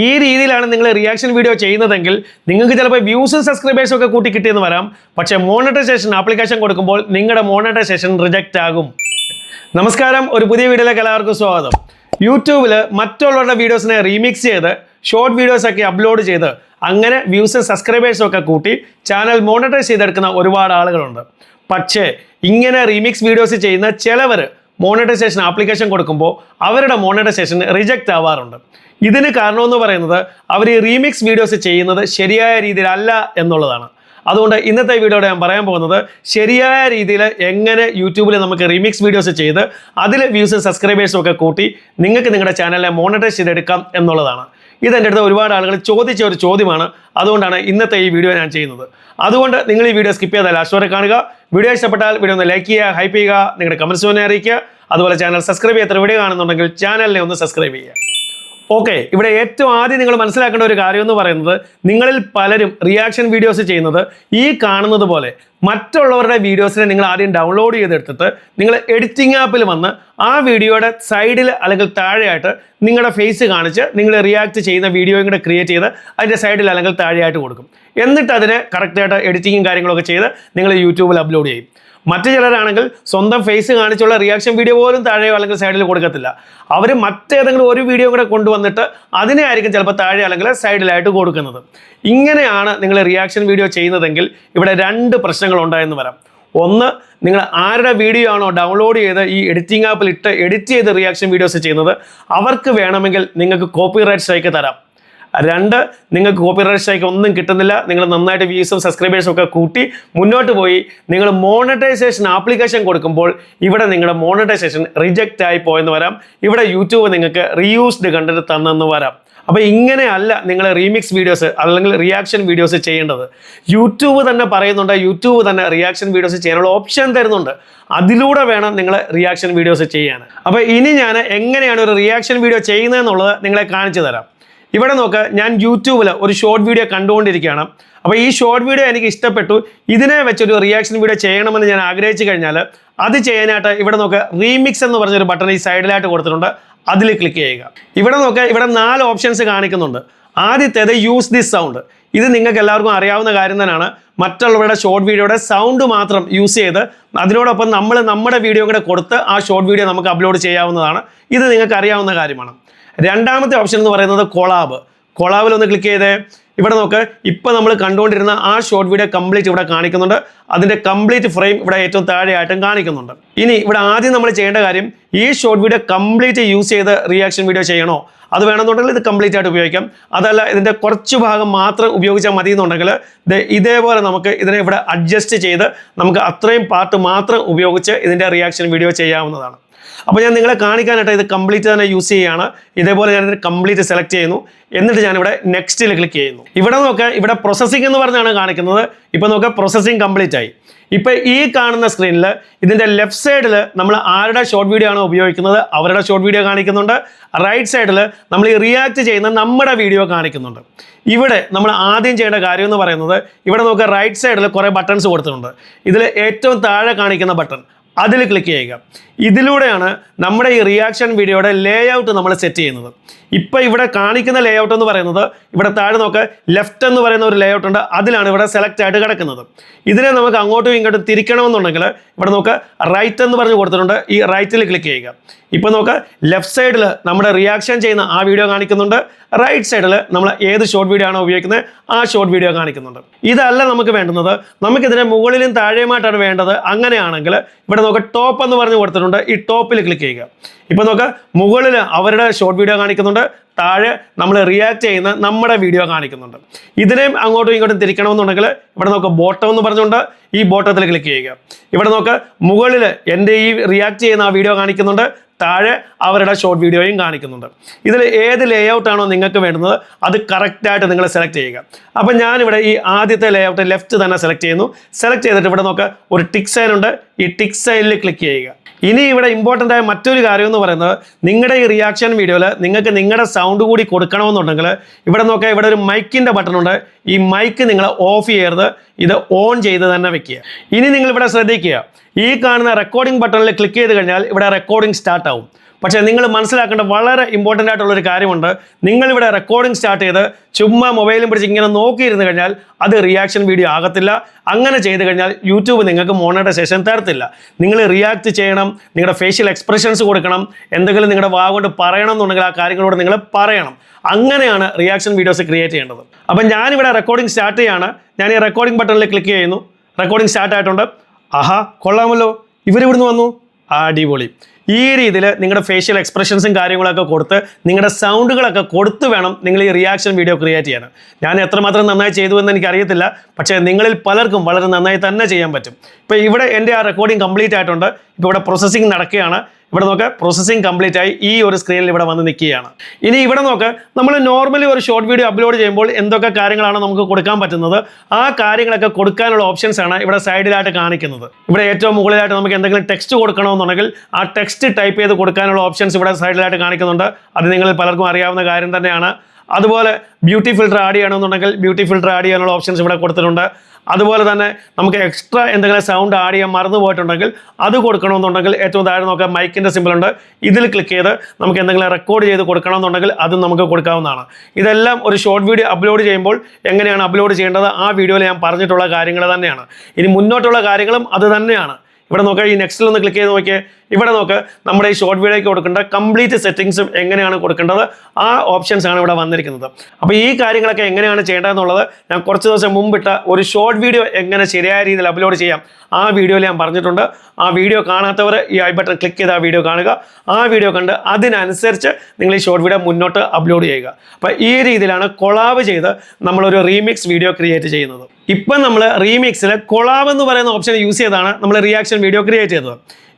ഈ രീതിയിലാണ് നിങ്ങൾ റിയാക്ഷൻ വീഡിയോ ചെയ്യുന്നതെങ്കിൽ നിങ്ങൾക്ക് ചിലപ്പോൾ വ്യൂസും സബ്സ്ക്രൈബേഴ്സും ഒക്കെ കൂട്ടി കിട്ടിയെന്ന് വരാം. പക്ഷേ മോണിറ്റൈസേഷൻ ആപ്ലിക്കേഷൻ കൊടുക്കുമ്പോൾ നിങ്ങളുടെ മോണിറ്റൈസേഷൻ റിജക്റ്റ് ആകും. നമസ്കാരം, ഒരു പുതിയ വീഡിയോയിലേക്ക് എല്ലാവർക്കും സ്വാഗതം. യൂട്യൂബിൽ മറ്റുള്ളവരുടെ വീഡിയോസിനെ റീമിക്സ് ചെയ്ത് ഷോർട്ട് വീഡിയോസൊക്കെ അപ്ലോഡ് ചെയ്ത് അങ്ങനെ വ്യൂസും സബ്സ്ക്രൈബേഴ്സും ഒക്കെ കൂട്ടി ചാനൽ മോണിറ്റൈസ് ചെയ്തെടുക്കുന്ന ഒരുപാട് ആളുകളുണ്ട്. പക്ഷേ ഇങ്ങനെ റീമിക്സ് വീഡിയോസ് ചെയ്യുന്ന ചിലവർ മോണിറ്റൈസേഷൻ ആപ്ലിക്കേഷൻ കൊടുക്കുമ്പോൾ അവരുടെ മോണിറ്റൈസേഷൻ റിജക്റ്റ് ആവാറുണ്ട്. ഇതിന് കാരണമെന്ന് പറയുന്നത് അവർ ഈ റീമിക്സ് വീഡിയോസ് ചെയ്യുന്നത് ശരിയായ രീതിയിലല്ല എന്നുള്ളതാണ്. അതുകൊണ്ട് ഇന്നത്തെ വീഡിയോയുടെ ഞാൻ പറയാൻ പോകുന്നത് ശരിയായ രീതിയിൽ എങ്ങനെ യൂട്യൂബിൽ നമുക്ക് റീമിക്സ് വീഡിയോസ് ചെയ്ത് അതിൽ വ്യൂസും സബ്സ്ക്രൈബേഴ്സും ഒക്കെ കൂട്ടി നിങ്ങൾക്ക് നിങ്ങളുടെ ചാനലിനെ മോണിറ്റൈസ് ചെയ്തെടുക്കാം എന്നുള്ളതാണ്. ഇതെൻ്റെ അടുത്ത് ഒരുപാട് ആളുകൾ ചോദിച്ച ഒരു ചോദ്യമാണ്. അതുകൊണ്ടാണ് ഇന്നത്തെ ഈ വീഡിയോ ഞാൻ ചെയ്യുന്നത്. അതുകൊണ്ട് നിങ്ങൾ ഈ വീഡിയോ സ്കിപ്പ് ചെയ്താൽ ലാസ്റ്റ് വരെ കാണുക. വീഡിയോ ഇഷ്ടപ്പെട്ടാൽ വീഡിയോ ഒന്ന് ലൈക്ക് ചെയ്യുക, ഹൈപ്പ് ചെയ്യുക, നിങ്ങളുടെ കമൻറ്റ്സ് ഒന്ന് അറിയിക്കുക. അതുപോലെ ചാനൽ സബ്സ്ക്രൈബ് ചെയ്യാത്ത വീഡിയോ കാണുന്നുണ്ടെങ്കിൽ ചാനലിനെ ഒന്ന് സബ്സ്ക്രൈബ് ചെയ്യുക. ഓക്കെ, ഇവിടെ ഏറ്റവും ആദ്യം നിങ്ങൾ മനസ്സിലാക്കേണ്ട ഒരു കാര്യം എന്ന് പറയുന്നത്, നിങ്ങളിൽ പലരും റിയാക്ഷൻ വീഡിയോസ് ചെയ്യുന്നത് ഈ കാണുന്നത് പോലെ മറ്റുള്ളവരുടെ വീഡിയോസിനെ നിങ്ങൾ ആദ്യം ഡൗൺലോഡ് ചെയ്തെടുത്തിട്ട് നിങ്ങൾ എഡിറ്റിംഗ് ആപ്പിൽ വന്ന് ആ വീഡിയോയുടെ സൈഡിൽ അല്ലെങ്കിൽ താഴെയായിട്ട് നിങ്ങളുടെ ഫേസ് കാണിച്ച് നിങ്ങൾ റിയാക്ട് ചെയ്യുന്ന വീഡിയോയും കൂടെ ക്രിയേറ്റ് ചെയ്ത് അതിൻ്റെ സൈഡിൽ അല്ലെങ്കിൽ താഴെയായിട്ട് കൊടുക്കും. എന്നിട്ട് അതിനെ കറക്റ്റായിട്ട് എഡിറ്റിങ്ങും കാര്യങ്ങളൊക്കെ ചെയ്ത് നിങ്ങൾ യൂട്യൂബിൽ അപ്ലോഡ് ചെയ്യും. മറ്റു ചിലരാണെങ്കിൽ സ്വന്തം ഫേസ് കാണിച്ചുള്ള റിയാക്ഷൻ വീഡിയോ പോലും താഴെയോ അല്ലെങ്കിൽ സൈഡിൽ കൊടുക്കത്തില്ല. അവർ മറ്റേതെങ്കിലും ഒരു വീഡിയോ കൂടെ കൊണ്ടുവന്നിട്ട് അതിനെ ആയിരിക്കും ചിലപ്പോൾ താഴെ അല്ലെങ്കിൽ സൈഡിലായിട്ട് കൊടുക്കുന്നത്. ഇങ്ങനെയാണ് നിങ്ങൾ റിയാക്ഷൻ വീഡിയോ ചെയ്യുന്നതെങ്കിൽ ഇവിടെ രണ്ട് പ്രശ്നങ്ങൾ ഉണ്ടായെന്ന് വരാം. ഒന്ന്, നിങ്ങൾ ആരുടെ വീഡിയോ ആണോ ഡൗൺലോഡ് ചെയ്ത് ഈ എഡിറ്റിംഗ് ആപ്പിൽ ഇട്ട് എഡിറ്റ് ചെയ്ത് റിയാക്ഷൻ വീഡിയോസ് ചെയ്യുന്നത് അവർക്ക് വേണമെങ്കിൽ നിങ്ങൾക്ക് കോപ്പിറൈറ്റ് സ്ട്രൈക്ക് തരാം. രണ്ട്, നിങ്ങൾക്ക് കോപ്പിറൈറ്റ് സ്ട്രൈക്ക് ഒന്നും കിട്ടുന്നില്ല, നിങ്ങൾ നന്നായിട്ട് വ്യൂസും സബ്സ്ക്രൈബേഴ്സും ഒക്കെ കൂട്ടി മുന്നോട്ട് പോയി നിങ്ങൾ മോണിറ്റൈസേഷൻ ആപ്ലിക്കേഷൻ കൊടുക്കുമ്പോൾ ഇവിടെ നിങ്ങളുടെ മോണിറ്റൈസേഷൻ റിജക്റ്റ് ആയി പോയെന്ന് വരാം. ഇവിടെ യൂട്യൂബ് നിങ്ങൾക്ക് റീയൂസ്ഡ് കണ്ടന്റ് തന്നെന്ന് വരാം. അപ്പോൾ ഇങ്ങനെയല്ല നിങ്ങൾ റീമിക്സ് വീഡിയോസ് അല്ലെങ്കിൽ റിയാക്ഷൻ വീഡിയോസ് ചെയ്യേണ്ടത്. യൂട്യൂബ് തന്നെ പറയുന്നുണ്ട്, യൂട്യൂബ് തന്നെ റിയാക്ഷൻ വീഡിയോസ് ചെയ്യാനുള്ള ഓപ്ഷൻ തരുന്നുണ്ട്. അതിലൂടെ വേണം നിങ്ങൾ റിയാക്ഷൻ വീഡിയോസ് ചെയ്യാൻ. അപ്പോൾ ഇനി ഞാൻ എങ്ങനെയാണ് ഒരു റിയാക്ഷൻ വീഡിയോ ചെയ്യുന്നതെന്നുള്ളത് നിങ്ങളെ കാണിച്ചു തരാം. ഇവിടെ നോക്ക്, ഞാൻ യൂട്യൂബിൽ ഒരു ഷോർട്ട് വീഡിയോ കണ്ടുകൊണ്ടിരിക്കുകയാണ്. അപ്പോൾ ഈ ഷോർട്ട് വീഡിയോ എനിക്ക് ഇഷ്ടപ്പെട്ടു, ഇതിനെ വെച്ചൊരു റിയാക്ഷൻ വീഡിയോ ചെയ്യണമെന്ന് ഞാൻ ആഗ്രഹിച്ചു കഴിഞ്ഞാൽ അത് ചെയ്യാനായിട്ട് ഇവിടെ നോക്ക്, റീമിക്സ് എന്ന് പറഞ്ഞൊരു ബട്ടൺ ഈ സൈഡിലായിട്ട് കൊടുത്തിട്ടുണ്ട്. അതിൽ ക്ലിക്ക് ചെയ്യുക. ഇവിടെ നോക്ക്, ഇവിടെ 4 ഓപ്ഷൻസ് കാണിക്കുന്നുണ്ട്. ആദ്യത്തേത് യൂസ് ദിസ് സൗണ്ട്. ഇത് നിങ്ങൾക്ക് എല്ലാവർക്കും അറിയാവുന്ന കാര്യം തന്നെയാണ്. മറ്റുള്ളവരുടെ ഷോർട്ട് വീഡിയോയുടെ സൗണ്ട് മാത്രം യൂസ് ചെയ്ത് അതിനോടൊപ്പം നമ്മൾ നമ്മുടെ വീഡിയോ കൂടെ കൊടുത്ത് ആ ഷോർട്ട് വീഡിയോ നമുക്ക് അപ്ലോഡ് ചെയ്യാവുന്നതാണ്. ഇത് നിങ്ങൾക്ക് അറിയാവുന്ന കാര്യമാണ്. രണ്ടാമത്തെ ഓപ്ഷൻ എന്ന് പറയുന്നത് കൊളാബ്. കൊളാബിൽ ഒന്ന് ക്ലിക്ക് ചെയ്തേ. ഇവിടെ നോക്ക്, ഇപ്പോൾ നമ്മൾ കണ്ടുകൊണ്ടിരുന്ന ആ ഷോർട്ട് വീഡിയോ കംപ്ലീറ്റ് ഇവിടെ കാണിക്കുന്നുണ്ട്. അതിൻ്റെ കംപ്ലീറ്റ് ഫ്രെയിം ഇവിടെ ഏറ്റവും താഴെയായിട്ടും കാണിക്കുന്നുണ്ട്. ഇനി ഇവിടെ ആദ്യം നമ്മൾ ചെയ്യേണ്ട കാര്യം, ഈ ഷോർട്ട് വീഡിയോ കംപ്ലീറ്റ് യൂസ് ചെയ്ത് റിയാക്ഷൻ വീഡിയോ ചെയ്യണോ? അത് വേണമെന്നുണ്ടെങ്കിൽ ഇത് കംപ്ലീറ്റ് ആയിട്ട് ഉപയോഗിക്കാം. അതല്ല, ഇതിൻ്റെ കുറച്ച് ഭാഗം മാത്രം ഉപയോഗിച്ചാൽ മതി എന്നുണ്ടെങ്കിൽ ഇതേപോലെ നമുക്ക് ഇതിനെ ഇവിടെ അഡ്ജസ്റ്റ് ചെയ്ത് നമുക്ക് അത്രയും പാർട്ട് മാത്രം ഉപയോഗിച്ച് ഇതിൻ്റെ റിയാക്ഷൻ വീഡിയോ ചെയ്യാവുന്നതാണ്. അപ്പോൾ ഞാൻ നിങ്ങളെ കാണിക്കാനായിട്ട് ഇത് കംപ്ലീറ്റ് തന്നെ യൂസ് ചെയ്യുകയാണ്. ഇതേപോലെ ഞാനിത് കംപ്ലീറ്റ് സെലക്ട് ചെയ്യുന്നു. എന്നിട്ട് ഞാനിവിടെ നെക്സ്റ്റിൽ ക്ലിക്ക് ചെയ്യുന്നു. ഇവിടെ നോക്കുക, ഇവിടെ പ്രോസസ്സിംഗ് എന്ന് പറഞ്ഞാണ് കാണിക്കുന്നത്. ഇപ്പോൾ നോക്കുക, പ്രോസസ്സിംഗ് കംപ്ലീറ്റ് ആയി. ഇപ്പോൾ ഈ കാണുന്ന സ്ക്രീനിൽ ഇതിൻ്റെ ലെഫ്റ്റ് സൈഡിൽ നമ്മൾ ആരുടെ ഷോർട്ട് വീഡിയോ ആണോ ഉപയോഗിക്കുന്നത് അവരുടെ ഷോർട്ട് വീഡിയോ കാണിക്കുന്നുണ്ട്. റൈറ്റ് സൈഡിൽ നമ്മൾ ഈ റിയാക്ട് ചെയ്യുന്ന നമ്മുടെ വീഡിയോ കാണിക്കുന്നുണ്ട്. ഇവിടെ നമ്മൾ ആദ്യം ചെയ്യേണ്ട കാര്യം എന്ന് പറയുന്നത്, ഇവിടെ നോക്കുക, റൈറ്റ് സൈഡിൽ കുറേ ബട്ടൺസ് കൊടുത്തിട്ടുണ്ട്. ഇതിൽ ഏറ്റവും താഴെ കാണിക്കുന്ന ബട്ടൺ അതിൽ ക്ലിക്ക് ചെയ്യുക. ഇതിലൂടെയാണ് നമ്മുടെ ഈ റിയാക്ഷൻ വീഡിയോയുടെ ലേ ഔട്ട് നമ്മൾ സെറ്റ് ചെയ്യുന്നത്. ഇപ്പോൾ ഇവിടെ കാണിക്കുന്ന ലേ ഔട്ട് എന്ന് പറയുന്നത്, ഇവിടെ താഴെ നോക്ക്, ലെഫ്റ്റ് എന്ന് പറയുന്ന ഒരു ലേ ഔട്ട് ഉണ്ട്. അതിലാണ് ഇവിടെ സെലക്ട് ആയിട്ട് കിടക്കുന്നത്. ഇതിനെ നമുക്ക് അങ്ങോട്ടും ഇങ്ങോട്ടും തിരിക്കണമെന്നുണ്ടെങ്കിൽ ഇവിടെ നോക്ക്, റൈറ്റ് എന്ന് പറഞ്ഞ് കൊടുത്തിട്ടുണ്ട്. ഈ റൈറ്റിൽ ക്ലിക്ക് ചെയ്യുക. ഇപ്പോൾ നോക്ക്, ലെഫ്റ്റ് സൈഡിൽ നമ്മുടെ റിയാക്ഷൻ ചെയ്യുന്ന ആ വീഡിയോ കാണിക്കുന്നുണ്ട്. റൈറ്റ് സൈഡിൽ നമ്മൾ ഏത് ഷോർട്ട് വീഡിയോ ആണോ ഉപയോഗിക്കുന്നത് ആ ഷോർട്ട് വീഡിയോ കാണിക്കുന്നുണ്ട്. ഇതല്ല നമുക്ക് വേണ്ടുന്നത്, നമുക്കിതിനെ മുകളിലും താഴെയുമായിട്ടാണ് വേണ്ടത്. അങ്ങനെയാണെങ്കിൽ ഇവിടെ നോക്ക്, ടോപ്പ് എന്ന് പറഞ്ഞ് കൊടുത്തിട്ടുണ്ട്. ഈ ടോപ്പിൽ ക്ലിക്ക് ചെയ്യുക. ഇപ്പോൾ നോക്ക്, മുകളിൽ അവരുടെ ഷോർട്ട് വീഡിയോ കാണിക്കുന്നുണ്ട്, താഴെ നമ്മൾ റിയാക്ട് ചെയ്യുന്ന നമ്മുടെ വീഡിയോ കാണിക്കുന്നുണ്ട്. ഇതിനെയും അങ്ങോട്ടും ഇങ്ങോട്ടും തിരിക്കണമെന്നുണ്ടെങ്കിൽ ഇവിടെ നോക്ക്, ബോട്ടം എന്ന് പറഞ്ഞുകൊണ്ട് ഈ ബോട്ടത്തിൽ ക്ലിക്ക് ചെയ്യുക. ഇവിടെ നോക്ക്, മുകളിൽ എൻ്റെ ഈ റിയാക്ട് ചെയ്യുന്ന ആ വീഡിയോ കാണിക്കുന്നുണ്ട്, താഴെ അവരുടെ ഷോർട്ട് വീഡിയോയും കാണിക്കുന്നുണ്ട്. ഇതിൽ ഏത് ലേ ഔട്ടാണോ നിങ്ങൾക്ക് വേണ്ടുന്നത് അത് കറക്റ്റായിട്ട് നിങ്ങൾ സെലക്ട് ചെയ്യുക. അപ്പം ഞാനിവിടെ ഈ ആദ്യത്തെ ലേ ഔട്ട് ലെഫ്റ്റ് തന്നെ സെലക്ട് ചെയ്യുന്നു. സെലക്ട് ചെയ്തിട്ട് ഇവിടെ നോക്കുക, ഒരു ടിക്ക് സൈൻ ഉണ്ട്. ഈ ടിക്ക് സൈനിൽ ക്ലിക്ക് ചെയ്യുക. ഇനി ഇവിടെ ഇമ്പോർട്ടൻ്റ് ആയ മറ്റൊരു കാര്യം എന്ന് പറയുന്നത്, നിങ്ങളുടെ ഈ റിയാക്ഷൻ വീഡിയോയിൽ നിങ്ങൾക്ക് നിങ്ങളുടെ സൗണ്ട് കൂടി കൊടുക്കണമെന്നുണ്ടെങ്കിൽ ഇവിടെ നോക്കുക, ഇവിടെ ഒരു മൈക്കിൻ്റെ ബട്ടൺ ഉണ്ട്. ഈ മൈക്ക് നിങ്ങൾ ഓഫ് ചെയ്യരുത്, ഇത് ഓൺ ചെയ്ത് തന്നെ വെക്കുക. ഇനി നിങ്ങൾ ഇവിടെ ശ്രദ്ധിക്കുക, ഈ കാണുന്ന റെക്കോർഡിംഗ് ബട്ടണിൽ ക്ലിക്ക് ചെയ്ത് കഴിഞ്ഞാൽ ഇവിടെ റെക്കോർഡിംഗ് സ്റ്റാർട്ട് ആവും. പക്ഷേ നിങ്ങൾ മനസ്സിലാക്കേണ്ട വളരെ ഇമ്പോർട്ടൻ്റ് ആയിട്ടുള്ളൊരു കാര്യമുണ്ട്. നിങ്ങളിവിടെ റെക്കോർഡിംഗ് സ്റ്റാർട്ട് ചെയ്ത് ചുമ്മാ മൊബൈലും പിടിച്ച് ഇങ്ങനെ നോക്കിയിരുന്നു കഴിഞ്ഞാൽ അത് റിയാക്ഷൻ വീഡിയോ ആകത്തില്ല. അങ്ങനെ ചെയ്ത് കഴിഞ്ഞാൽ യൂട്യൂബ് നിങ്ങൾക്ക് മോണിറ്റൈസേഷൻ തരത്തില്ല. നിങ്ങൾ റിയാക്ട് ചെയ്യണം, നിങ്ങളുടെ ഫേഷ്യൽ എക്സ്പ്രഷൻസ് കൊടുക്കണം, എന്തെങ്കിലും നിങ്ങളുടെ വാ കൊണ്ട് പറയണം എന്നുണ്ടെങ്കിൽ ആ കാര്യങ്ങളോട് നിങ്ങൾ പറയണം. അങ്ങനെയാണ് റിയാക്ഷൻ വീഡിയോസ് ക്രിയേറ്റ് ചെയ്യേണ്ടത്. അപ്പം ഞാനിവിടെ റെക്കോർഡിംഗ് സ്റ്റാർട്ട് ചെയ്യാണ്. ഞാൻ ഈ റെക്കോർഡിംഗ് ബട്ടണിൽ ക്ലിക്ക് ചെയ്യുന്നു. റെക്കോർഡിംഗ് സ്റ്റാർട്ട് ആയിട്ടുണ്ട്. ആഹാ, കൊള്ളാമല്ലോ, ഇവരിവിടുന്ന് വന്നു, അടിപൊളി. ഈ രീതിയിൽ നിങ്ങളുടെ ഫേഷ്യൽ എക്സ്പ്രഷൻസും കാര്യങ്ങളൊക്കെ കൊടുത്ത് നിങ്ങളുടെ സൗണ്ടുകളൊക്കെ കൊടുത്ത് വേണം നിങ്ങൾ ഈ റിയാക്ഷൻ വീഡിയോ ക്രിയേറ്റ് ചെയ്യാൻ. ഞാൻ എത്രമാത്രം നന്നായി ചെയ്തു എന്ന് എനിക്കറിയത്തില്ല, പക്ഷേ നിങ്ങളിൽ പലർക്കും വളരെ നന്നായി തന്നെ ചെയ്യാൻ പറ്റും. ഇപ്പോൾ ഇവിടെ എൻ്റെ ആ റെക്കോർഡിംഗ് കംപ്ലീറ്റ് ആയിട്ടുണ്ട്. ഇപ്പോൾ ഇവിടെ പ്രോസസ്സിംഗ് നടക്കുകയാണ്. ഇവിടെ നോക്ക്, പ്രോസസ്സിംഗ് കംപ്ലീറ്റ് ആയി ഈ ഒരു സ്ക്രീനിൽ ഇവിടെ വന്ന് നിൽക്കുകയാണ്. ഇനി ഇവിടെ നോക്ക്, നമ്മൾ നോർമലി ഒരു ഷോർട്ട് വീഡിയോ അപ്ലോഡ് ചെയ്യുമ്പോൾ എന്തൊക്കെ കാര്യങ്ങളാണ് നമുക്ക് കൊടുക്കാൻ പറ്റുന്നത്, ആ കാര്യങ്ങളൊക്കെ കൊടുക്കാനുള്ള ഓപ്ഷൻസ് ആണ് ഇവിടെ സൈഡിലായിട്ട് കാണിക്കുന്നത്. ഇവിടെ ഏറ്റവും മുകളിലായിട്ട് നമുക്ക് എന്തെങ്കിലും ടെക്സ്റ്റ് കൊടുക്കണമെന്നുണ്ടെങ്കിൽ ആ ടെക്സ്റ്റ് ടൈപ്പ് ചെയ്ത് കൊടുക്കാനുള്ള ഓപ്ഷൻസ് ഇവിടെ സൈഡിലായിട്ട് കാണിക്കുന്നുണ്ട്. അത് നിങ്ങളിൽ പലർക്കും അറിയാവുന്ന കാര്യം തന്നെയാണ്. അതുപോലെ ബ്യൂട്ടി ഫിൽറ്റർ ആഡ് ചെയ്യണമെന്നുണ്ടെങ്കിൽ ബ്യൂട്ടി ഫിൽറ്റർ ആഡ് ചെയ്യാനുള്ള ഓപ്ഷൻസ് ഇവിടെ കൊടുത്തിട്ടുണ്ട്. അതുപോലെ തന്നെ നമുക്ക് എക്സ്ട്രാ എന്തെങ്കിലും സൗണ്ട് ആഡ് ചെയ്യാൻ മറന്നു പോയിട്ടുണ്ടെങ്കിൽ അത് കൊടുക്കണമെന്നുണ്ടെങ്കിൽ ഏറ്റവും താഴെ നോക്കാം മൈക്കിൻ്റെ സിമ്പിളുണ്ട്. ഇതിൽ ക്ലിക്ക് ചെയ്ത് നമുക്ക് എന്തെങ്കിലും റെക്കോർഡ് ചെയ്ത് കൊടുക്കണമെന്നുണ്ടെങ്കിൽ അതും നമുക്ക് കൊടുക്കാവുന്നതാണ്. ഇതെല്ലാം ഒരു ഷോർട്ട് വീഡിയോ അപ്ലോഡ് ചെയ്യുമ്പോൾ എങ്ങനെയാണ് അപ്ലോഡ് ചെയ്യേണ്ടത് ആ വീഡിയോയിൽ ഞാൻ പറഞ്ഞിട്ടുള്ള കാര്യങ്ങൾ തന്നെയാണ്. ഇനി മുന്നോട്ടുള്ള കാര്യങ്ങളും അത് തന്നെയാണ്. ഇവിടെ നോക്കുക, ഈ നെക്സ്റ്റിൽ ഒന്ന് ക്ലിക്ക് ചെയ്ത് നോക്കിയേ. ഇവിടെ നോക്ക്, നമ്മുടെ ഈ ഷോർട്ട് വീഡിയോയ്ക്ക് കൊടുക്കേണ്ട കംപ്ലീറ്റ് സെറ്റിങ്സും എങ്ങനെയാണ് കൊടുക്കേണ്ടത് ആ ഓപ്ഷൻസ് ആണ് ഇവിടെ വന്നിരിക്കുന്നത്. അപ്പോൾ ഈ കാര്യങ്ങളൊക്കെ എങ്ങനെയാണ് ചെയ്യേണ്ടതെന്നുള്ളത് ഞാൻ കുറച്ച് ദിവസം മുമ്പിട്ട ഒരു ഷോർട്ട് വീഡിയോ എങ്ങനെ ശരിയായ രീതിയിൽ അപ്ലോഡ് ചെയ്യാം ആ വീഡിയോയിൽ ഞാൻ പറഞ്ഞിട്ടുണ്ട്. ആ വീഡിയോ കാണാത്തവർ ഈ ഐ ബട്ടൺ ക്ലിക്ക് ചെയ്ത് ആ വീഡിയോ കാണുക. ആ വീഡിയോ കണ്ട് അതിനനുസരിച്ച് നിങ്ങൾ ഈ ഷോർട്ട് വീഡിയോ മുന്നോട്ട് അപ്ലോഡ് ചെയ്യുക. അപ്പോൾ ഈ രീതിയിലാണ് കൊളാബ് ചെയ്ത് നമ്മളൊരു റീമിക്സ് വീഡിയോ ക്രിയേറ്റ് ചെയ്യുന്നത്. ഇപ്പം നമ്മൾ റീമിക്സിൽ കൊളാബ് എന്ന് പറയുന്ന ഓപ്ഷൻ യൂസ് ചെയ്താണ് നമ്മൾ റിയാക്ഷൻ വീഡിയോ ക്രിയേറ്റ് ചെയ്തത്.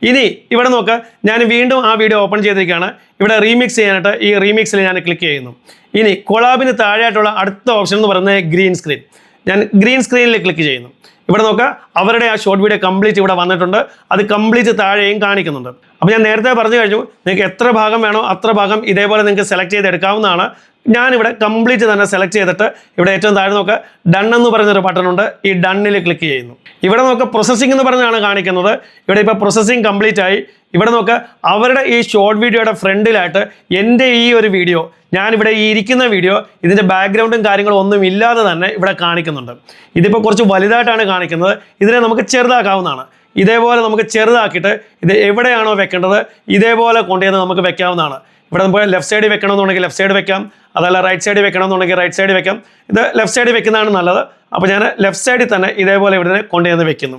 ഇനി ഇവിടെ നോക്ക്, ഞാൻ വീണ്ടും ആ വീഡിയോ ഓപ്പൺ ചെയ്തിരിക്കുകയാണ്. ഇവിടെ റീമിക്സ് ചെയ്യാനായിട്ട് ഈ റീമിക്സിൽ ഞാൻ ക്ലിക്ക് ചെയ്യുന്നു. ഇനി കൊളാബിന് താഴെയായിട്ടുള്ള അടുത്ത ഓപ്ഷൻ എന്ന് പറയുന്നത് ഗ്രീൻ സ്ക്രീൻ. ഞാൻ ഗ്രീൻ സ്ക്രീനിൽ ക്ലിക്ക് ചെയ്യുന്നു. ഇവിടെ നോക്കുക, അവരുടെ ആ ഷോർട്ട് വീഡിയോ കംപ്ലീറ്റ് ഇവിടെ വന്നിട്ടുണ്ട്. അത് കംപ്ലീറ്റ് താഴെയും കാണിക്കുന്നുണ്ട്. അപ്പോൾ ഞാൻ നേരത്തെ പറഞ്ഞു കഴിഞ്ഞു, നിങ്ങൾക്ക് എത്ര ഭാഗം വേണോ അത്ര ഭാഗം ഇതേപോലെ നിങ്ങൾക്ക് സെലക്ട് ചെയ്തെടുക്കാവുന്നതാണ്. ഞാനിവിടെ കംപ്ലീറ്റ് തന്നെ സെലക്ട് ചെയ്തിട്ട് ഇവിടെ ഏറ്റവും താഴെ നോക്കുക ഡൺ എന്ന് പറയുന്നൊരു ബട്ടണുണ്ട്. ഈ ഡണ്ണിൽ ക്ലിക്ക് ചെയ്യുന്നു. ഇവിടെ നോക്കുക പ്രോസസ്സിംഗ് എന്ന് പറഞ്ഞാണ് കാണിക്കുന്നത്. ഇവിടെ ഇപ്പോൾ പ്രോസസ്സിംഗ് കംപ്ലീറ്റ് ആയി. ഇവിടെ നോക്കുക, അവരുടെ ഈ ഷോർട്ട് വീഡിയോയുടെ ഫ്രണ്ടിലായിട്ട് എൻ്റെ ഈ ഒരു വീഡിയോ, ഞാനിവിടെ ഈ ഇരിക്കുന്ന വീഡിയോ, ഇതിൻ്റെ ബാക്ക്ഗ്രൗണ്ടും കാര്യങ്ങളും ഒന്നും ഇല്ലാതെ തന്നെ ഇവിടെ കാണിക്കുന്നുണ്ട്. ഇതിപ്പോൾ കുറച്ച് വലുതായിട്ടാണ് കാണിക്കുന്നത്. ഇതിനെ നമുക്ക് ചെറുതാക്കാവുന്നതാണ്. ഇതേപോലെ നമുക്ക് ചെറുതാക്കിയിട്ട് ഇത് എവിടെയാണോ വെക്കേണ്ടത് ഇതേപോലെ കൊണ്ടുവന്ന് നമുക്ക് വെക്കാവുന്നതാണ്. ഇവിടെ നമുക്ക് ലെഫ്റ്റ് സൈഡിൽ വെക്കണമെന്നുണ്ടെങ്കിൽ ലെഫ്റ്റ് സൈഡ് വെക്കാം, അതല്ല റൈറ്റ് സൈഡിൽ വെക്കണമെന്നുണ്ടെങ്കിൽ റൈറ്റ് സൈഡിൽ വെക്കാം. ഇത് ലെഫ്റ്റ് സൈഡിൽ വെക്കുന്നതാണ് നല്ലത്. അപ്പോൾ ഞാൻ ലെഫ്റ്റ് സൈഡിൽ തന്നെ ഇതേപോലെ ഇവിടെ കൊണ്ടുവന്ന് വെക്കുന്നു.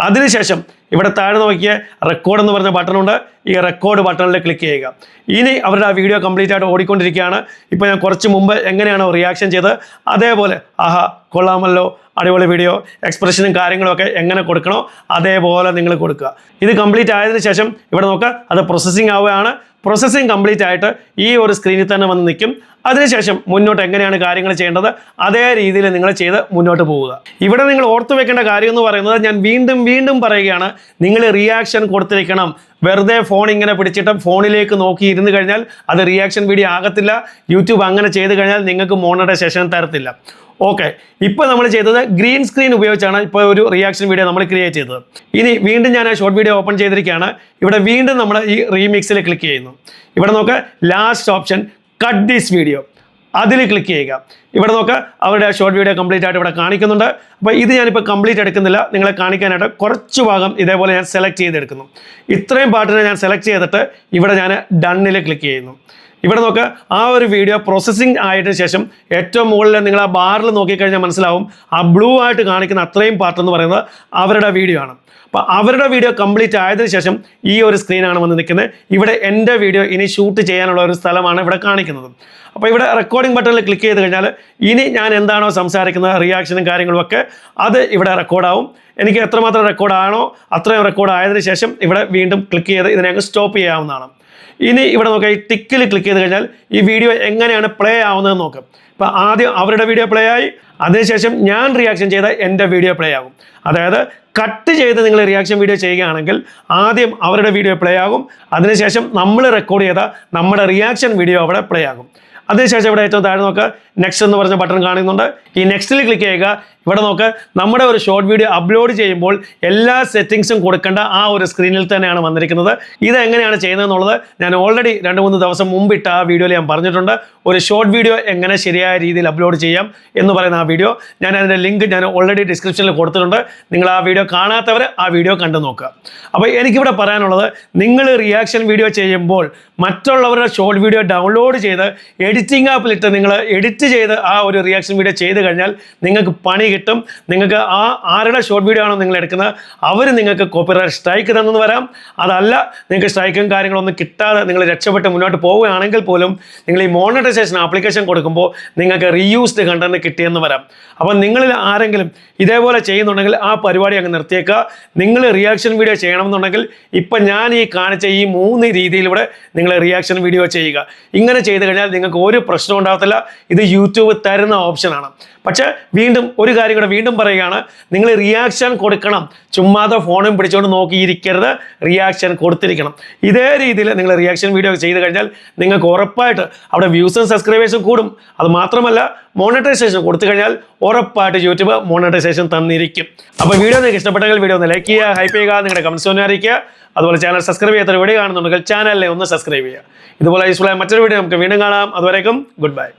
അതിനുശേഷം ഇവിടെ താഴെ നോക്കിയ റെക്കോർഡ് എന്ന് പറഞ്ഞ ബട്ടണുണ്ട്. ഈ റെക്കോർഡ് ബട്ടണിൽ ക്ലിക്ക് ചെയ്യുക. ഇനി അവരുടെ ആ വീഡിയോ കംപ്ലീറ്റ് ആയിട്ട് ഓടിക്കൊണ്ടിരിക്കുകയാണ്. ഇപ്പോൾ ഞാൻ കുറച്ച് മുമ്പ് എങ്ങനെയാണോ റിയാക്ഷൻ ചെയ്തത് അതേപോലെ ആഹാ കൊള്ളാമല്ലോ, അടിപൊളി വീഡിയോ, എക്സ്പ്രഷനും കാര്യങ്ങളൊക്കെ എങ്ങനെ കൊടുക്കണോ അതേപോലെ നിങ്ങൾ കൊടുക്കുക. ഇത് കംപ്ലീറ്റ് ആയതിനു ശേഷം ഇവിടെ നോക്കുക, അത് പ്രോസസ്സിംഗ് ആവുകയാണ്. പ്രോസസ്സിംഗ് കംപ്ലീറ്റ് ആയിട്ട് ഈ ഒരു സ്ക്രീനിൽ തന്നെ വന്ന് നിൽക്കും. അതിനുശേഷം മുന്നോട്ട് എങ്ങനെയാണ് കാര്യങ്ങൾ ചെയ്യേണ്ടത് അതേ രീതിയിൽ നിങ്ങൾ ചെയ്ത് മുന്നോട്ട് പോവുക. ഇവിടെ നിങ്ങൾ ഓർത്തു വെക്കേണ്ട കാര്യം എന്ന് പറയുന്നത്, ഞാൻ വീണ്ടും പറയുകയാണ്, നിങ്ങൾ റിയാക്ഷൻ കൊടുത്തിരിക്കണം. വെറുതെ ഫോൺ ഇങ്ങനെ പിടിച്ചിട്ട് ഫോണിലേക്ക് നോക്കി ഇരുന്ന് കഴിഞ്ഞാൽ അത് റിയാക്ഷൻ വീഡിയോ ആകത്തില്ല. യൂട്യൂബ് അങ്ങനെ ചെയ്ത് കഴിഞ്ഞാൽ നിങ്ങൾക്ക് മോണിറ്റൈസേഷൻ തരത്തില്ല. ഓക്കെ, ഇപ്പോൾ നമ്മൾ ചെയ്തത് ഗ്രീൻ സ്ക്രീൻ ഉപയോഗിച്ചാണ് ഇപ്പോൾ ഒരു റിയാക്ഷൻ വീഡിയോ നമ്മൾ ക്രിയേറ്റ് ചെയ്തത്. ഇനി വീണ്ടും ഞാൻ ആ ഷോർട്ട് വീഡിയോ ഓപ്പൺ ചെയ്തിരിക്കുകയാണ്. ഇവിടെ വീണ്ടും നമ്മൾ ഈ റീമിക്സിൽ ക്ലിക്ക് ചെയ്യുന്നു. ഇവിടെ നോക്കുക, last option cut this video, അതിൽ ക്ലിക്ക് ചെയ്യുക. ഇവിടെ നോക്കുക, അവരുടെ ഷോർട്ട് വീഡിയോ കംപ്ലീറ്റ് ആയിട്ട് ഇവിടെ കാണിക്കുന്നുണ്ട്. അപ്പോൾ ഇത് ഞാനിപ്പോൾ കംപ്ലീറ്റ് എടുക്കുന്നില്ല, നിങ്ങളെ കാണിക്കാനായിട്ട് കുറച്ച് ഭാഗം ഇതേപോലെ ഞാൻ സെലക്ട് ചെയ്തെടുക്കുന്നു. ഇത്രയും പാർട്ടിനെ ഞാൻ സെലക്ട് ചെയ്തിട്ട് ഇവിടെ ഞാൻ ഡണ്ണിൽ ക്ലിക്ക് ചെയ്യുന്നു. ഇവിടെ നോക്കുക, ആ ഒരു വീഡിയോ പ്രോസസ്സിംഗ് ആയതിനു ശേഷം ഏറ്റവും മുകളിൽ നിങ്ങൾ ആ ബാറിൽ നോക്കിക്കഴിഞ്ഞാൽ മനസ്സിലാവും, ആ ബ്ലൂ ആയിട്ട് കാണിക്കുന്ന അത്രയും പാർട്ട് എന്ന് പറയുന്നത് അവരുടെ വീഡിയോ ആണ്. അപ്പോൾ അവരുടെ വീഡിയോ കംപ്ലീറ്റ് ആയതിനു ശേഷം ഈ ഒരു സ്ക്രീനാണ് വന്ന് നിൽക്കുന്നത്. ഇവിടെ എൻ്റെ വീഡിയോ ഇനി ഷൂട്ട് ചെയ്യാനുള്ള ഒരു സ്ഥലമാണ് ഇവിടെ കാണിക്കുന്നത്. അപ്പോൾ ഇവിടെ റെക്കോർഡിംഗ് ബട്ടണിൽ ക്ലിക്ക് ചെയ്ത് കഴിഞ്ഞാൽ ഇനി ഞാൻ എന്താണോ സംസാരിക്കുന്നത് റിയാക്ഷനും കാര്യങ്ങളും ഒക്കെ അത് ഇവിടെ റെക്കോർഡാവും. എനിക്ക് എത്രമാത്രം റെക്കോർഡാണോ അത്രയും റെക്കോർഡ് ആയതിനു ശേഷം ഇവിടെ വീണ്ടും ക്ലിക്ക് ചെയ്ത് ഇതിനെ അങ്ങ് സ്റ്റോപ്പ് ചെയ്യാവുന്നതാണ്. ഇനി ഇവിടെ നോക്കാം, ഈ ടിക്കിൽ ക്ലിക്ക് ചെയ്ത് കഴിഞ്ഞാൽ ഈ വീഡിയോ എങ്ങനെയാണ് പ്ലേ ആവുന്നതെന്ന് നോക്കാം. അപ്പോൾ ആദ്യം അവരുടെ വീഡിയോ പ്ലേ ആയി, അതിനുശേഷം ഞാൻ റിയാക്ഷൻ ചെയ്ത എൻ്റെ വീഡിയോ പ്ലേ ആകും. അതായത് കട്ട് ചെയ്ത് നിങ്ങൾ റിയാക്ഷൻ വീഡിയോ ചെയ്യുകയാണെങ്കിൽ ആദ്യം അവരുടെ വീഡിയോ പ്ലേ ആകും, അതിനുശേഷം നമ്മൾ റെക്കോർഡ് ചെയ്ത നമ്മുടെ റിയാക്ഷൻ വീഡിയോ അവിടെ പ്ലേ ആകും. അതിനുശേഷം ഇവിടെ ഏറ്റവും താഴെ നോക്കുക നെക്സ്റ്റ് എന്ന് പറഞ്ഞ ബട്ടൺ കാണുന്നുണ്ട്. ഈ നെക്സ്റ്റിൽ ക്ലിക്ക് ചെയ്യുക. ഇവിടെ നോക്ക്, നമ്മുടെ ഒരു ഷോർട്ട് വീഡിയോ അപ്ലോഡ് ചെയ്യുമ്പോൾ എല്ലാ സെറ്റിങ്സും കൊടുക്കേണ്ട ആ ഒരു സ്ക്രീനിൽ തന്നെയാണ് വന്നിരിക്കുന്നത്. ഇത് എങ്ങനെയാണ് ചെയ്യുന്നതെന്നുള്ളത് ഞാൻ ഓൾറെഡി 2-3 ദിവസം മുമ്പിട്ട് ആ വീഡിയോയിൽ ഞാൻ പറഞ്ഞിട്ടുണ്ട്. ഒരു ഷോർട്ട് വീഡിയോ എങ്ങനെ ശരിയായ രീതിയിൽ അപ്ലോഡ് ചെയ്യാം എന്ന് പറയുന്ന ആ വീഡിയോ ഞാൻ അതിൻ്റെ ലിങ്ക് ഞാൻ ഓൾറെഡി ഡിസ്ക്രിപ്ഷനിൽ കൊടുത്തിട്ടുണ്ട്. നിങ്ങൾ ആ വീഡിയോ കാണാത്തവർ ആ വീഡിയോ കണ്ടു നോക്കുക. അപ്പോൾ എനിക്കിവിടെ പറയാനുള്ളത്, നിങ്ങൾ റിയാക്ഷൻ വീഡിയോ ചെയ്യുമ്പോൾ മറ്റുള്ളവരുടെ ഷോർട്ട് വീഡിയോ ഡൗൺലോഡ് ചെയ്ത് എഡിറ്റിംഗ് ആപ്പിലിട്ട് നിങ്ങൾ എഡിറ്റ് ചെയ്ത് ആ ഒരു റിയാക്ഷൻ വീഡിയോ ചെയ്ത് കഴിഞ്ഞാൽ നിങ്ങൾക്ക് പണി കിട്ടും. നിങ്ങൾക്ക് ആരുടെ ഷോർട്ട് വീഡിയോ ആണോ നിങ്ങൾ എടുക്കുന്നത് അവർ നിങ്ങൾക്ക് കോപ്പിറൈറ്റ് സ്ട്രൈക്ക് തന്നെന്ന് വരാം. അതല്ല, നിങ്ങൾക്ക് സ്ട്രൈക്കും കാര്യങ്ങളൊന്നും കിട്ടാതെ നിങ്ങൾ രക്ഷപ്പെട്ട് മുന്നോട്ട് പോവുകയാണെങ്കിൽ പോലും നിങ്ങൾ ഈ മോണിറ്റൈസേഷൻ ആപ്ലിക്കേഷൻ കൊടുക്കുമ്പോൾ നിങ്ങൾക്ക് റീയൂസ്ഡ് കണ്ടന്റ് കിട്ടിയെന്ന് വരാം. അപ്പം നിങ്ങളിൽ ആരെങ്കിലും ഇതേപോലെ ചെയ്യുന്നുണ്ടെങ്കിൽ ആ പരിപാടി അങ്ങ് നിർത്തിയേക്കുക. നിങ്ങൾ റിയാക്ഷൻ വീഡിയോ ചെയ്യണമെന്നുണ്ടെങ്കിൽ ഇപ്പം ഞാൻ ഈ കാണിച്ച ഈ 3 രീതിയിലൂടെ നിങ്ങൾ റിയാക്ഷൻ വീഡിയോ ചെയ്യുക. ഇങ്ങനെ ചെയ്ത് കഴിഞ്ഞാൽ നിങ്ങൾക്ക് ഒരു പ്രശ്നം ഉണ്ടാകത്തില്ല. ഇത് യൂട്യൂബ് തരുന്ന ഓപ്ഷനാണ്. പക്ഷേ വീണ്ടും ഒരു കാര്യം കൂടെ വീണ്ടും പറയുകയാണ്, നിങ്ങൾ റിയാക്ഷൻ കൊടുക്കണം. ചുമ്മാതെ ഫോണും പിടിച്ചുകൊണ്ട് നോക്കിയിരിക്കരുത്, റിയാക്ഷൻ കൊടുത്തിരിക്കണം. ഇതേ രീതിയിൽ നിങ്ങൾ റിയാക്ഷൻ വീഡിയോ ചെയ്ത് കഴിഞ്ഞാൽ നിങ്ങൾക്ക് ഉറപ്പായിട്ട് അവിടെ വ്യൂസും സബ്സ്ക്രൈബേഴ്സും കൂടും. അത് മാത്രമല്ല, മോണിറ്റൈസേഷൻ കൊടുത്തു കഴിഞ്ഞാൽ ഉറപ്പായിട്ട് യൂട്യൂബ് മോണിറ്റൈസേഷൻ തന്നിരിക്കും. അപ്പോൾ വീഡിയോ നിങ്ങൾക്ക് ഇഷ്ടപ്പെട്ടെങ്കിൽ വീഡിയോ ഒന്ന് ലൈക്ക് ചെയ്യുക, ഹൈപ്പ് ചെയ്യുക, നിങ്ങളുടെ കമൻസ് ഒന്ന് അറിയിക്കുക. അതുപോലെ ചാനൽ സബ്സ്ക്രൈബ് ചെയ്യാത്ത വീഡിയോ കാണുന്നുണ്ടെങ്കിൽ ചാനലിനെ ഒന്ന് സബ്സ്ക്രൈബ് ചെയ്യുക. ഇതുപോലെ യൂസ്ഫുൾ ആയ മറ്റൊരു വീഡിയോ നമുക്ക് വീണ്ടും കാണാം. അതുവരേക്കും ഗുഡ് ബൈ.